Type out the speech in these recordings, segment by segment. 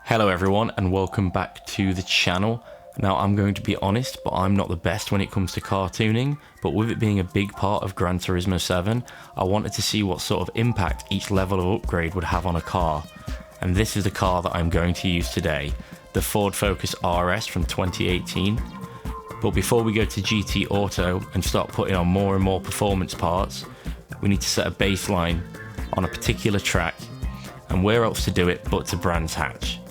Hello everyone and welcome back to the channel. Now I'm going to be honest, but I'm not the best when it comes to car tuning, but with it being a big part of Gran Turismo 7, I wanted to see what sort of impact each level of upgrade would have on a car. And this is the car that I'm going to use today, the Ford Focus RS from 2018. But before we go to GT Auto and start putting on more and more performance parts, we need to set a baseline on a particular track, and where else to do it but to Brands Hatch.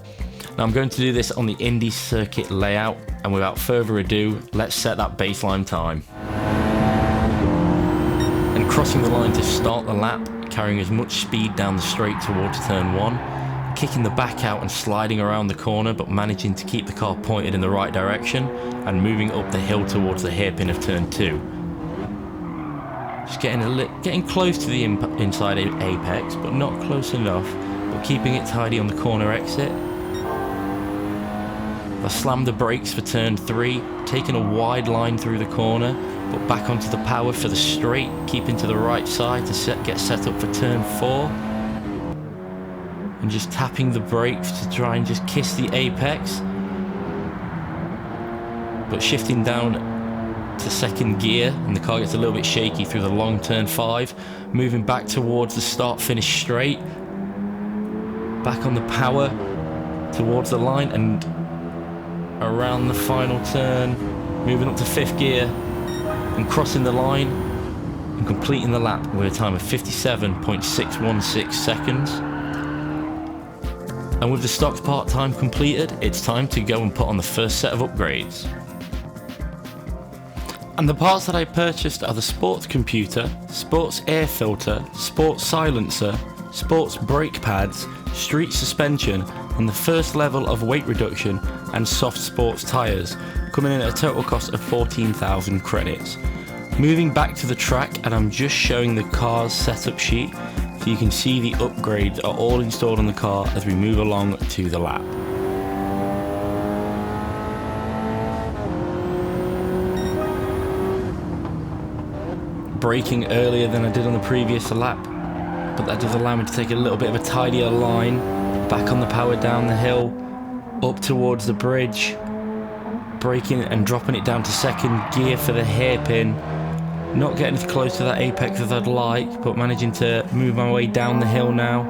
Now I'm going to do this on the Indy circuit layout, and without further ado, let's set that baseline time. And crossing the line to start the lap, carrying as much speed down the straight towards turn 1, kicking the back out and sliding around the corner but managing to keep the car pointed in the right direction, and moving up the hill towards the hairpin of turn 2. Just getting close to the inside apex, but not close enough, but keeping it tidy on the corner exit. I slammed the brakes for turn 3, taking a wide line through the corner, but back onto the power for the straight, keeping to the right side to get set up for turn 4. And just tapping the brakes to try and just kiss the apex. But shifting down to second gear, and the car gets a little bit shaky through the long turn 5, moving back towards the start-finish straight. Back on the power towards the line and around the final turn, moving up to 5th gear and crossing the line and completing the lap with a time of 57.616 seconds. And with the stock part time completed, it's time to go and put on the first set of upgrades. And the parts that I purchased are the sports computer, sports air filter, sports silencer, sports brake pads, street suspension, and the first level of weight reduction and soft sports tyres, coming in at a total cost of 14,000 credits. Moving back to the track, and I'm just showing the car's setup sheet so you can see the upgrades are all installed on the car as we move along to the lap. Braking earlier than I did on the previous lap, but that does allow me to take a little bit of a tidier line. Back on the power down the hill, up towards the bridge, braking and dropping it down to second gear for the hairpin. Not getting as close to that apex as I'd like, but managing to move my way down the hill now.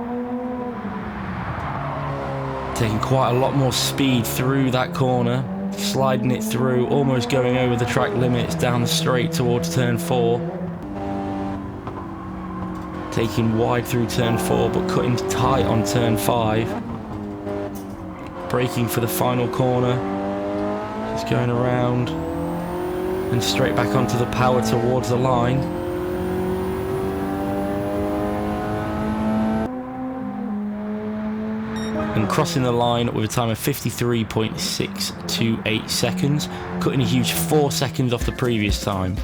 Taking quite a lot more speed through that corner, sliding it through, almost going over the track limits down the straight towards turn 4. Taking wide through turn 4 but cutting tight on turn 5. Braking for the final corner. Just going around and straight back onto the power towards the line. And crossing the line with a time of 53.628 seconds, cutting a huge 4 seconds off the previous time.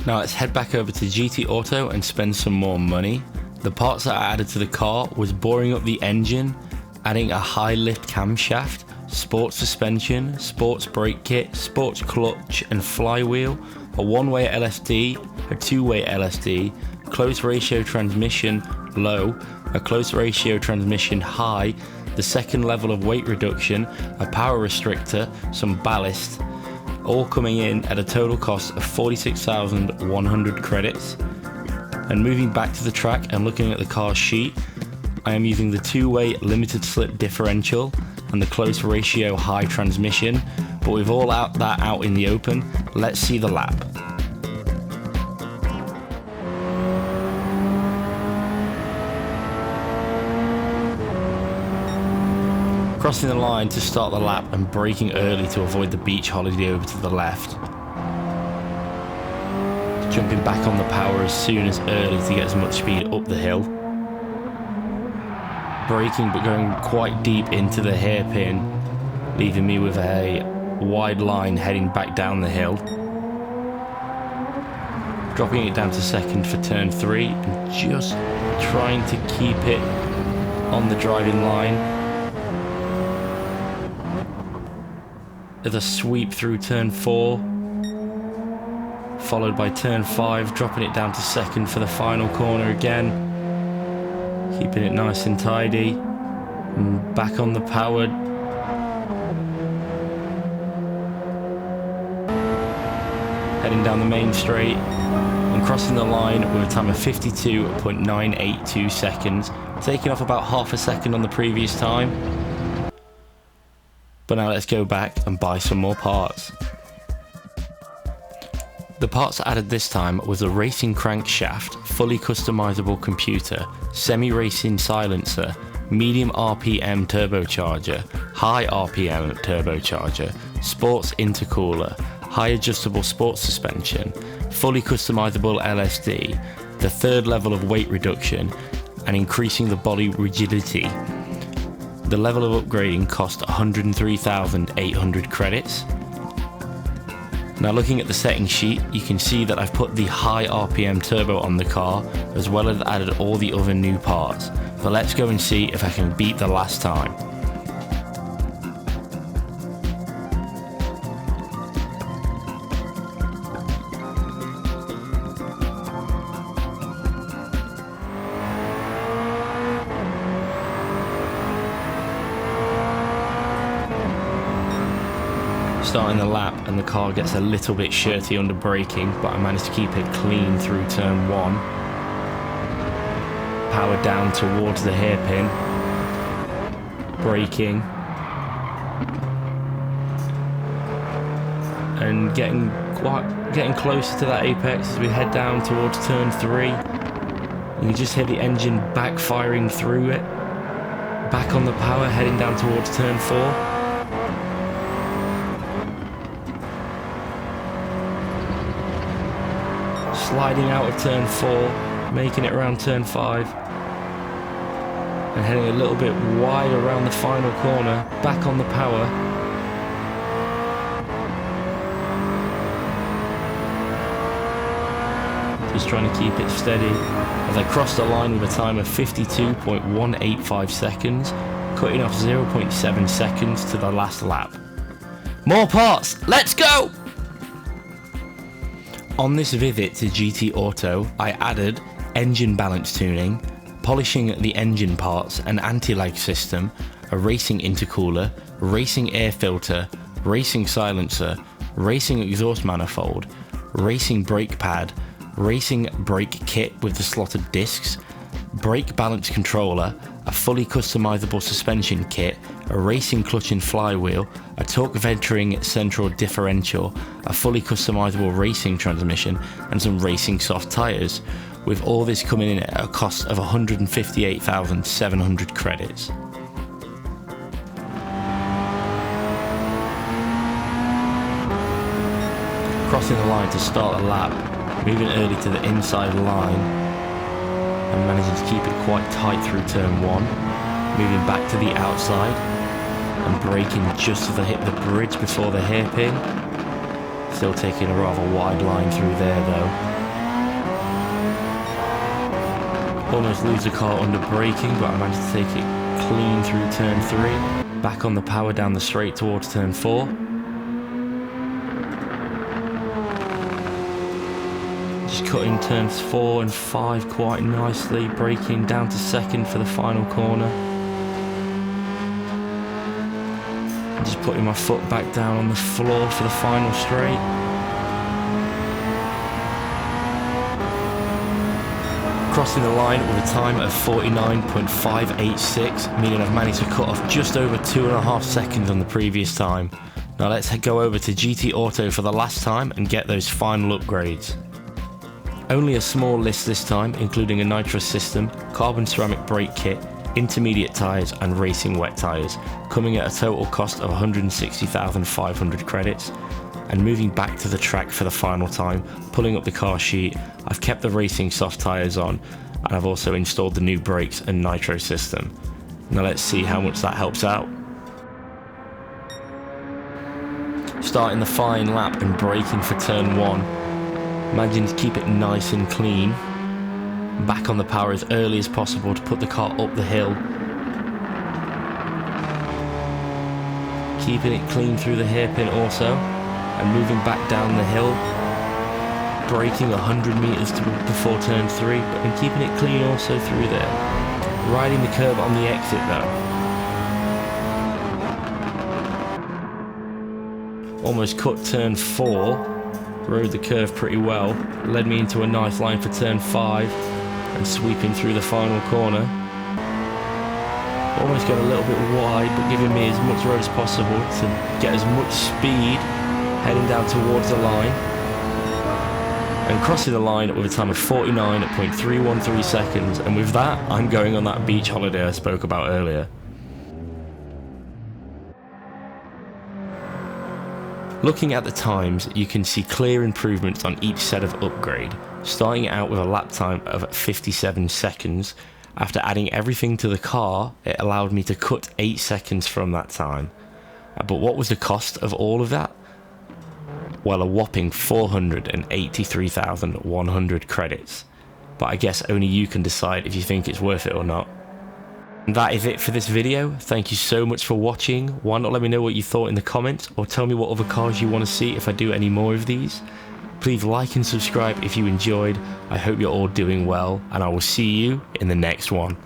Now let's head back over to GT Auto and spend some more money. The parts that I added to the car was boring up the engine, adding a high lift camshaft, sports suspension, sports brake kit, sports clutch and flywheel, a one-way LSD, a two-way LSD, close ratio transmission low, a close ratio transmission high, the second level of weight reduction, a power restrictor, some ballast, all coming in at a total cost of 46,100 credits. And moving back to the track and looking at the car's sheet, I am using the two-way limited slip differential and the close ratio high transmission, but with all that out in the open, let's see the lap. Crossing the line to start the lap and braking early to avoid the beach holiday over to the left. Jumping back on the power as soon as early to get as much speed up the hill. Braking but going quite deep into the hairpin, leaving me with a wide line heading back down the hill. Dropping it down to second for turn 3 and just trying to keep it on the driving line. As a sweep through turn 4, followed by turn 5, dropping it down to second for the final corner again, keeping it nice and tidy. And back on the power. Heading down the main straight and crossing the line with a time of 52.982 seconds, taking off about half a second on the previous time. But now let's go back and buy some more parts. The parts added this time was a racing crankshaft, fully customizable computer, semi-racing silencer, medium RPM turbocharger, high RPM turbocharger, sports intercooler, high adjustable sports suspension, fully customizable LSD, the third level of weight reduction, and increasing the body rigidity. The level of upgrading cost 103,800 credits. Now looking at the settings sheet, you can see that I've put the high RPM turbo on the car, as well as added all the other new parts. But let's go and see if I can beat the last time. Starting the lap and the car gets a little bit shirty under braking, but I managed to keep it clean through turn 1. Power down towards the hairpin, braking, and getting closer to that apex as we head down towards turn 3. You can just hear the engine backfiring through it. Back on the power, heading down towards turn 4. Sliding out of turn 4, making it around turn 5, and heading a little bit wide around the final corner, back on the power. Just trying to keep it steady as I cross the line with a time of 52.185 seconds, cutting off 0.7 seconds to the last lap. More parts, let's go! On this visit to GT Auto, I added engine balance tuning, polishing the engine parts, an anti-lag system, a racing intercooler, racing air filter, racing silencer, racing exhaust manifold, racing brake pad, racing brake kit with the slotted discs, brake balance controller, a fully customizable suspension kit, a racing clutch and flywheel, a torque vectoring central differential, a fully customizable racing transmission, and some racing soft tyres, with all this coming in at a cost of 158,700 credits. Crossing the line to start the lap, moving early to the inside line, and managing to keep it quite tight through turn 1, moving back to the outside and braking just as I hit the bridge before the hairpin. Still taking a rather wide line through there though. Almost lose the car under braking, but I managed to take it clean through turn 3, back on the power down the straight towards turn 4. Just cutting turns 4 and 5 quite nicely, braking down to second for the final corner. And just putting my foot back down on the floor for the final straight. Crossing the line with a time of 49.586, meaning I've managed to cut off just over 2.5 seconds on the previous time. Now let's go over to GT Auto for the last time and get those final upgrades. Only a small list this time, including a nitro system, carbon ceramic brake kit, intermediate tyres and racing wet tyres, coming at a total cost of 160,500 credits. And moving back to the track for the final time, pulling up the car sheet, I've kept the racing soft tyres on, and I've also installed the new brakes and nitro system. Now let's see how much that helps out. Starting the fine lap and braking for turn 1. Managing to keep it nice and clean. Back on the power as early as possible to put the car up the hill. Keeping it clean through the hairpin also. And moving back down the hill. Braking 100 metres before turn 3, and keeping it clean also through there. Riding the curb on the exit though. Almost cut turn 4, rode the curve pretty well, led me into a nice line for turn 5 and sweeping through the final corner. Almost got a little bit wide, but giving me as much road as possible to get as much speed heading down towards the line. And crossing the line with a time of 49.313 seconds, and with that, I'm going on that beach holiday I spoke about earlier. Looking at the times, you can see clear improvements on each set of upgrade, starting out with a lap time of 57 seconds. After adding everything to the car, it allowed me to cut 8 seconds from that time. But what was the cost of all of that? Well, a whopping 483,100 credits. But I guess only you can decide if you think it's worth it or not. And that is it for this video. Thank you so much for watching. Why not let me know what you thought in the comments, or tell me what other cars you want to see if I do any more of these. Please like and subscribe if you enjoyed. I hope you're all doing well, and I will see you in the next one.